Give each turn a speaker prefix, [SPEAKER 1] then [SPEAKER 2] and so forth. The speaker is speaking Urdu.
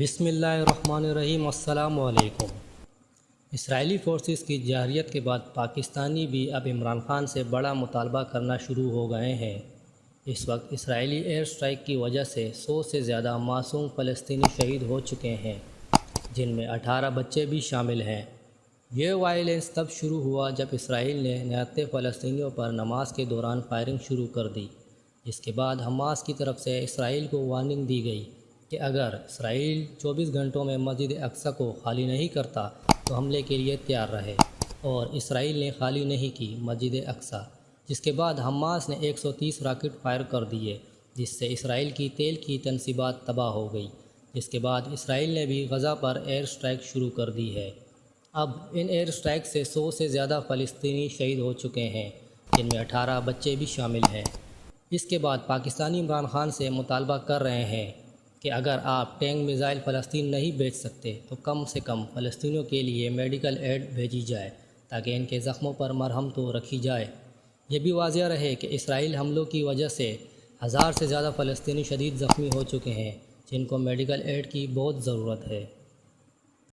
[SPEAKER 1] بسم اللہ الرحمن الرحیم۔ السلام علیکم۔ اسرائیلی فورسز کی جارحیت کے بعد پاکستانی بھی اب عمران خان سے بڑا مطالبہ کرنا شروع ہو گئے ہیں۔ اس وقت اسرائیلی ایئر سٹرائک کی وجہ سے 100 سے زیادہ معصوم فلسطینی شہید ہو چکے ہیں، جن میں 18 بچے بھی شامل ہیں۔ یہ وائلنس تب شروع ہوا جب اسرائیل نے نہتے فلسطینیوں پر نماز کے دوران فائرنگ شروع کر دی، جس کے بعد حماس کی طرف سے اسرائیل کو وارننگ دی گئی کہ اگر اسرائیل 24 گھنٹوں میں مسجد اقصی کو خالی نہیں کرتا تو حملے کے لیے تیار رہے، اور اسرائیل نے خالی نہیں کی مسجد اقصی، جس کے بعد حماس نے 130 راکٹ فائر کر دیے، جس سے اسرائیل کی تیل کی تنصیبات تباہ ہو گئی۔ جس کے بعد اسرائیل نے بھی غزہ پر ایئر سٹرائک شروع کر دی ہے۔ اب ان ایئر سٹرائک سے 100 سے زیادہ فلسطینی شہید ہو چکے ہیں، جن میں 18 بچے بھی شامل ہیں۔ اس کے بعد پاکستانی عمران خان سے مطالبہ کر رہے ہیں کہ اگر آپ ٹینک میزائل فلسطین نہیں بھیج سکتے تو کم سے کم فلسطینیوں کے لیے میڈیکل ایڈ بھیجی جائے تاکہ ان کے زخموں پر مرہم تو رکھی جائے۔ یہ بھی واضح رہے کہ اسرائیل حملوں کی وجہ سے 1000 سے زیادہ فلسطینی شدید زخمی ہو چکے ہیں، جن کو میڈیکل ایڈ کی بہت ضرورت ہے۔